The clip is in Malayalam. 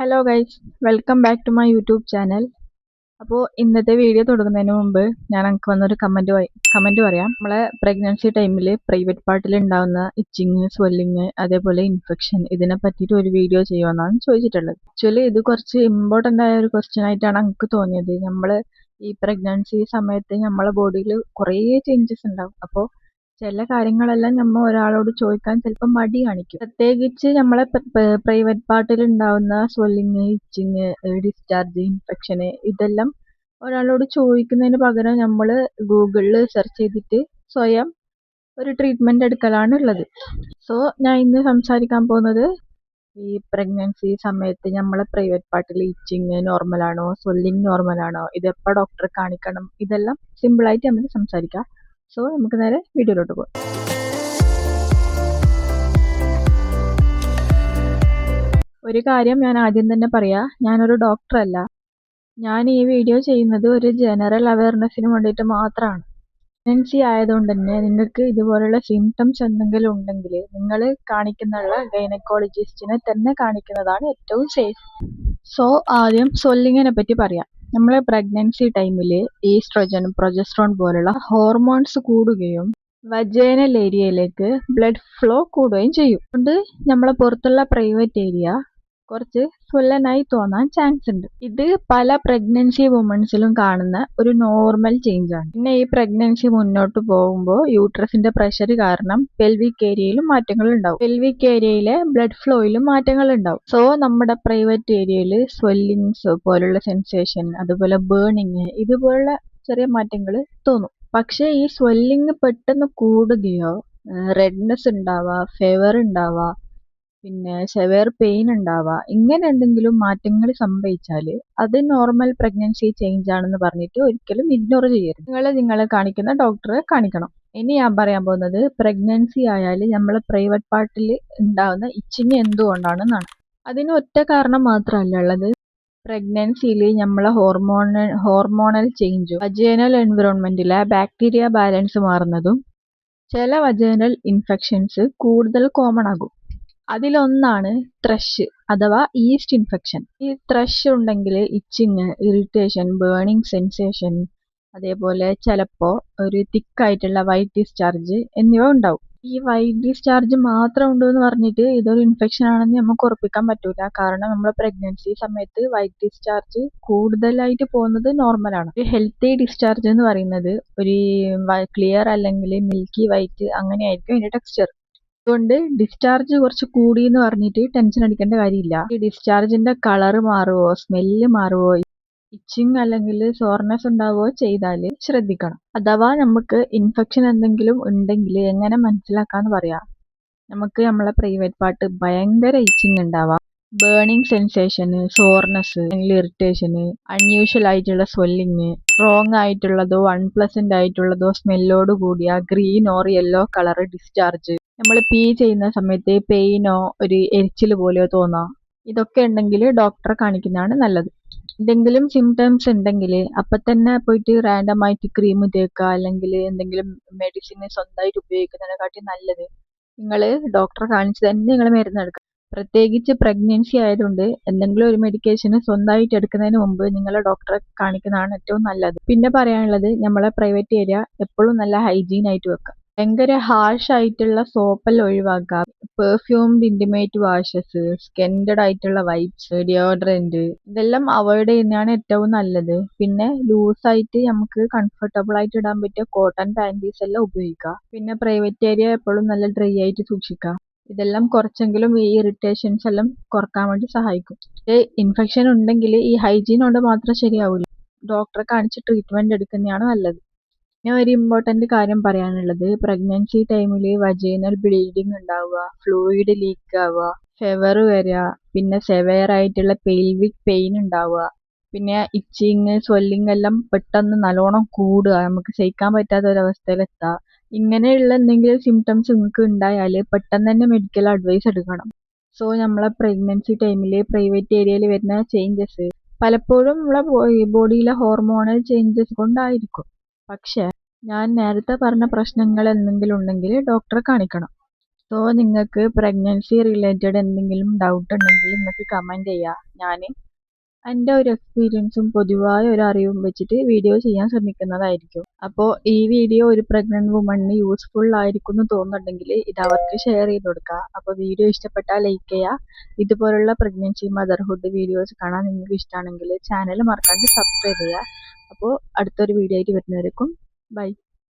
Hello guys, welcome back to my YouTube channel. അപ്പോൾ ഇന്നത്തെ വീഡിയോ തുടങ്ങുന്നതിന് മുമ്പ് ഞാൻ എനിക്ക് വന്നൊരു കമൻറ്റ് പറയാം. നമ്മളെ പ്രഗ്നൻസി ടൈമിൽ പ്രൈവറ്റ് പാർട്ടിൽ ഉണ്ടാകുന്ന ഇച്ചിങ്, സ്വെല്ലിങ്, അതേപോലെ ഇൻഫെക്ഷൻ ഇതിനെ പറ്റിയിട്ട് ഒരു വീഡിയോ ചെയ്യുമെന്നാണ് ചോദിച്ചിട്ടുള്ളത്. ആക്ച്വലി ഇത് കുറച്ച് ഇമ്പോർട്ടൻ്റ് ആയ ഒരു ക്വസ്റ്റ്യൻ ആയിട്ടാണ് എനിക്ക് തോന്നിയത്. നമ്മൾ ഈ പ്രഗ്നൻസി സമയത്ത് നമ്മളെ ബോഡിയിൽ കുറേ ചേഞ്ചസ് ഉണ്ടാകും. അപ്പോൾ ചില കാര്യങ്ങളെല്ലാം നമ്മൾ ഒരാളോട് ചോദിക്കാൻ ചിലപ്പോൾ മടി കാണിക്കും. പ്രത്യേകിച്ച് നമ്മളെ പ്രൈവറ്റ് പാർട്ടിൽ ഉണ്ടാവുന്ന സ്വെല്ലിങ്, ഇച്ചിങ്, ഡിസ്ചാർജ്, ഇൻഫെക്ഷന് ഇതെല്ലാം ഒരാളോട് ചോദിക്കുന്നതിന് പകരം നമ്മൾ ഗൂഗിളിൽ സെർച്ച് ചെയ്തിട്ട് സ്വയം ഒരു ട്രീറ്റ്മെന്റ് എടുക്കലാണ് ഉള്ളത്. സോ ഞാൻ ഇന്ന് സംസാരിക്കാൻ പോകുന്നത് ഈ പ്രഗ്നൻസി സമയത്ത് നമ്മളെ പ്രൈവറ്റ് പാർട്ടിൽ ഇച്ചിങ് നോർമലാണോ, സ്വെല്ലിങ് നോർമലാണോ, ഇതെപ്പോൾ ഡോക്ടറെ കാണിക്കണം, ഇതെല്ലാം സിമ്പിളായിട്ട് നമുക്ക് സംസാരിക്കാം. സോ നമുക്ക് നേരെ വീഡിയോയിലോട്ട് പോകാം. ഒരു കാര്യം ഞാൻ ആദ്യം തന്നെ പറയാം, ഞാനൊരു ഡോക്ടറല്ല. ഞാൻ ഈ വീഡിയോ ചെയ്യുന്നത് ഒരു ജനറൽ അവയർനെസ്സിന് വേണ്ടിയിട്ട് മാത്രമാണ്. പ്രഗ്നൻസി ആയതുകൊണ്ട് തന്നെ നിങ്ങൾക്ക് ഇതുപോലുള്ള സിംറ്റംസ് എന്തെങ്കിലും ഉണ്ടെങ്കിൽ നിങ്ങൾ കാണിക്കുന്നുള്ള ഗൈനക്കോളജിസ്റ്റിനെ തന്നെ കാണിക്കുന്നതാണ് ഏറ്റവും സേഫ്. സോ ആദ്യം സ്വെല്ലിങ്ങിനെ പറ്റി പറയാം. നമ്മളെ പ്രഗ്നൻസി ടൈമിൽ ഈസ്ട്രോജൻ, പ്രൊജസ്ട്രോൺ പോലുള്ള ഹോർമോൺസ് കൂടുകയും വജൈനൽ ഏരിയയിലേക്ക് ബ്ലഡ് ഫ്ലോ കൂടുകയും ചെയ്യും. അതുകൊണ്ട് നമ്മളെ പുറത്തുള്ള പ്രൈവറ്റ് ഏരിയ കുറച്ച് സ്വെല്ലനായി തോന്നാൻ ചാൻസ് ഉണ്ട്. ഇത് പല പ്രഗ്നൻസി വുമൻസിലും കാണുന്ന ഒരു നോർമൽ ചേഞ്ച് ആണ്. പിന്നെ ഈ പ്രഗ്നൻസി മുന്നോട്ട് പോകുമ്പോൾ യൂട്രസിന്റെ പ്രഷർ കാരണം പെൽവിക് ഏരിയയിലും മാറ്റങ്ങൾ ഉണ്ടാവും. പെൽവിക് ഏരിയയിലെ ബ്ലഡ് ഫ്ലോയിലും മാറ്റങ്ങൾ ഉണ്ടാവും. സോ നമ്മുടെ പ്രൈവറ്റ് ഏരിയയിൽ സ്വെല്ലിങ്സ് പോലുള്ള സെൻസേഷൻ, അതുപോലെ ബേണിങ്, ഇതുപോലുള്ള ചെറിയ മാറ്റങ്ങൾ തോന്നും. പക്ഷേ ഈ സ്വെല്ലിങ് പെട്ടെന്ന് കൂടുകയോ റെഡ്നെസ് ഉണ്ടാവുക, ഫീവർ ഉണ്ടാവുക, പിന്നെ സെവയർ പെയിൻ ഉണ്ടാവുക, ഇങ്ങനെ എന്തെങ്കിലും മാറ്റങ്ങൾ സംഭവിച്ചാൽ അത് നോർമൽ പ്രഗ്നൻസി ചേഞ്ച് ആണെന്ന് പറഞ്ഞിട്ട് ഒരിക്കലും ഇഗ്നോർ ചെയ്യരുത്. നിങ്ങളെ കാണിക്കുന്ന ഡോക്ടറെ കാണിക്കണം. ഇനി ഞാൻ പറയാൻ പോകുന്നത് പ്രഗ്നൻസി ആയാൽ നമ്മൾ പ്രൈവറ്റ് പാർട്ടിൽ ഉണ്ടാകുന്ന ഇച്ചിങ് എന്തുകൊണ്ടാണെന്നാണ്. അതിന് ഒറ്റ കാരണം മാത്രമല്ല ഉള്ളത്. പ്രഗ്നൻസിയിൽ നമ്മളെ ഹോർമോണൽ ചേഞ്ചും വജൈനൽ എൻവിറോൺമെന്റിലെ ബാക്ടീരിയ ബാലൻസ് മാറുന്നതും ചില വജൈനൽ ഇൻഫെക്ഷൻസ് കൂടുതൽ കോമൺ ആകും. അതിലൊന്നാണ് ത്രഷ് അഥവാ ഈസ്റ്റ് ഇൻഫെക്ഷൻ. ഈ ത്രഷ് ഉണ്ടെങ്കിൽ ഇച്ചിങ്, ഇറിറ്റേഷൻ, ബേണിംഗ് സെൻസേഷൻ, അതേപോലെ ചിലപ്പോൾ ഒരു തിക്കായിട്ടുള്ള വൈറ്റ് ഡിസ്ചാർജ് എന്നിവ ഉണ്ടാവും. ഈ വൈറ്റ് ഡിസ്ചാർജ് മാത്രം ഉണ്ടെന്ന് പറഞ്ഞിട്ട് ഇതൊരു ഇൻഫെക്ഷൻ ആണെന്ന് നമുക്ക് ഉറപ്പിക്കാൻ പറ്റൂല. കാരണം നമ്മുടെ പ്രഗ്നൻസി സമയത്ത് വൈറ്റ് ഡിസ്ചാർജ് കൂടുതലായിട്ട് പോകുന്നത് നോർമലാണ്. ഒരു ഹെൽത്തി ഡിസ്ചാർജ് എന്ന് പറയുന്നത് ഒരു ക്ലിയർ അല്ലെങ്കിൽ മിൽക്കി വൈറ്റ് അങ്ങനെയായിരിക്കും അതിന്റെ ടെക്സ്ചർ. അതുകൊണ്ട് ഡിസ്ചാർജ് കുറച്ച് കൂടി എന്ന് പറഞ്ഞിട്ട് ടെൻഷൻ അടിക്കേണ്ട കാര്യമില്ല. ഈ ഡിസ്ചാർജിന്റെ കളർ മാറുവോ, സ്മെല്ല് മാറുവോ, ഇച്ചിങ് അല്ലെങ്കിൽ സോർനെസ് ഉണ്ടാവുകയോ ചെയ്താൽ ശ്രദ്ധിക്കണം. അഥവാ നമുക്ക് ഇൻഫെക്ഷൻ എന്തെങ്കിലും ഉണ്ടെങ്കിൽ എങ്ങനെ മനസ്സിലാക്കാന്ന് പറയാം. നമുക്ക് നമ്മളെ പ്രൈവറ്റ് പാർട്ട് ഭയങ്കര ഇച്ചിങ് ഉണ്ടാവാം, ബേണിംഗ് സെൻസേഷന്, സോർനെസ്, ഇറിറ്റേഷന്, അൺയൂഷ്വൽ ആയിട്ടുള്ള സ്വെല്ലിങ്, സ്ട്രോങ് ആയിട്ടുള്ളതോ അൺപ്ലസന്റ് ആയിട്ടുള്ളതോ സ്മെല്ലോട് കൂടിയ green or yellow colour discharge, നമ്മൾ പീ ചെയ്യുന്ന സമയത്ത് പെയിനോ ഒരു എരിച്ചിൽ പോലെയോ തോന്നാം. ഇതൊക്കെ ഉണ്ടെങ്കിൽ ഡോക്ടറെ കാണിക്കുന്നതാണ് നല്ലത്. എന്തെങ്കിലും സിംറ്റംസ് ഉണ്ടെങ്കിൽ അപ്പം തന്നെ പോയിട്ട് റാൻഡം ആയിട്ട് ക്രീം തേക്കുക അല്ലെങ്കിൽ എന്തെങ്കിലും മെഡിസിൻ സ്വന്തമായിട്ട് ഉപയോഗിക്കുന്നതിനെക്കാട്ടി നല്ലത് നിങ്ങൾ ഡോക്ടറെ കാണിച്ച് തന്നെ നിങ്ങൾ മരുന്ന് എടുക്കുക. പ്രത്യേകിച്ച് പ്രഗ്നൻസി ആയതുകൊണ്ട് എന്തെങ്കിലും ഒരു മെഡിക്കേഷന് സ്വന്തമായിട്ട് എടുക്കുന്നതിന് മുമ്പ് നിങ്ങളെ ഡോക്ടറെ കാണിക്കുന്നതാണ് ഏറ്റവും നല്ലത്. പിന്നെ പറയാനുള്ളത്, നമ്മളെ പ്രൈവറ്റ് ഏരിയ എപ്പോഴും നല്ല ഹൈജീൻ ആയിട്ട് വെക്കുക. ഭയങ്കര ഹാർഷ് ആയിട്ടുള്ള സോപ്പെല്ലാം ഒഴിവാക്കുക. പെർഫ്യൂംഡ് ഇന്റിമേറ്റ് വാഷസ്, സ്കെൻഡഡ് ആയിട്ടുള്ള വൈപ്സ്, ഡിയോഡ്രന്റ് ഇതെല്ലാം അവോയ്ഡ് ചെയ്യുന്നതാണ് ഏറ്റവും നല്ലത്. പിന്നെ ലൂസായിട്ട് നമുക്ക് കംഫർട്ടബിൾ ആയിട്ട് ഇടാൻ പറ്റിയ കോട്ടൺ പാൻറ്റീസ് എല്ലാം ഉപയോഗിക്കുക. പിന്നെ പ്രൈവറ്റ് ഏരിയ എപ്പോഴും നല്ല ഡ്രൈ ആയിട്ട് സൂക്ഷിക്കുക. ഇതെല്ലാം കുറച്ചെങ്കിലും ഈ ഇറിറ്റേഷൻസ് എല്ലാം കുറക്കാൻ വേണ്ടി സഹായിക്കും. ഇൻഫെക്ഷൻ ഉണ്ടെങ്കിൽ ഈ ഹൈജീൻ കൊണ്ട് മാത്രം ശരിയാവില്ല. ഡോക്ടറെ കാണിച്ച് ട്രീറ്റ്മെന്റ് എടുക്കുന്നതാണ് നല്ലത്. പിന്നെ ഒരു ഇമ്പോർട്ടന്റ് കാര്യം പറയാനുള്ളത്, പ്രഗ്നൻസി ടൈമിൽ വജൈനൽ ബ്ലീഡിങ് ഉണ്ടാവുക, ഫ്ലൂയിഡ് ലീക്ക് ആവുക, ഫെവർ വരിക, പിന്നെ സെവയർ ആയിട്ടുള്ള പെൽവിക് പെയിൻ ഉണ്ടാവുക, പിന്നെ ഇച്ചിങ്, സ്വെല്ലിങ് എല്ലാം പെട്ടെന്ന് നല്ലോണം കൂടുക, നമുക്ക് സഹിക്കാൻ പറ്റാത്ത ഒരവസ്ഥയിലെത്തുക. ഇങ്ങനെയുള്ള എന്തെങ്കിലും സിംറ്റംസ് നിങ്ങൾക്ക് ഉണ്ടായാൽ പെട്ടെന്ന് തന്നെ മെഡിക്കൽ അഡ്വൈസ് എടുക്കണം. സോ നമ്മളെ പ്രഗ്നൻസി ടൈമിൽ പ്രൈവറ്റ് ഏരിയയിൽ വരുന്ന ചേഞ്ചസ് പലപ്പോഴും നമ്മളെ ബോഡിയിലെ ഹോർമോണൽ ചേഞ്ചസ് കൊണ്ടായിരിക്കും. പക്ഷെ ഞാൻ നേരത്തെ പറഞ്ഞ പ്രശ്നങ്ങൾ എന്തെങ്കിലും ഉണ്ടെങ്കിൽ ഡോക്ടറെ കാണിക്കണം. സോ നിങ്ങൾക്ക് പ്രഗ്നൻസി റിലേറ്റഡ് എന്തെങ്കിലും ഡൗട്ട് ഉണ്ടെങ്കിൽ നിങ്ങൾക്ക് കമൻറ്റ് ചെയ്യാം. ഞാൻ എൻ്റെ ഒരു എക്സ്പീരിയൻസും പൊതുവായ ഒരു അറിവും വെച്ചിട്ട് വീഡിയോ ചെയ്യാൻ ശ്രമിക്കുന്നതായിരിക്കും. അപ്പോൾ ഈ വീഡിയോ ഒരു പ്രഗ്നന്റ് വുമണിന് യൂസ്ഫുൾ ആയിരിക്കും എന്ന് തോന്നുന്നുണ്ടെങ്കിൽ ഇത് അവർക്ക് ഷെയർ ചെയ്ത് കൊടുക്കുക. അപ്പോൾ വീഡിയോ ഇഷ്ടപ്പെട്ടാൽ ലൈക്ക് ചെയ്യുക. ഇതുപോലുള്ള പ്രഗ്നൻസി മദർഹുഡ് വീഡിയോസ് കാണാൻ നിങ്ങൾക്ക് ഇഷ്ടമാണെങ്കിൽ ചാനൽ മറക്കാണ്ട് സബ്സ്ക്രൈബ് ചെയ്യുക. അപ്പോൾ അടുത്തൊരു വീഡിയോ ആയിട്ട് വരുന്നവരേക്കും ബൈ.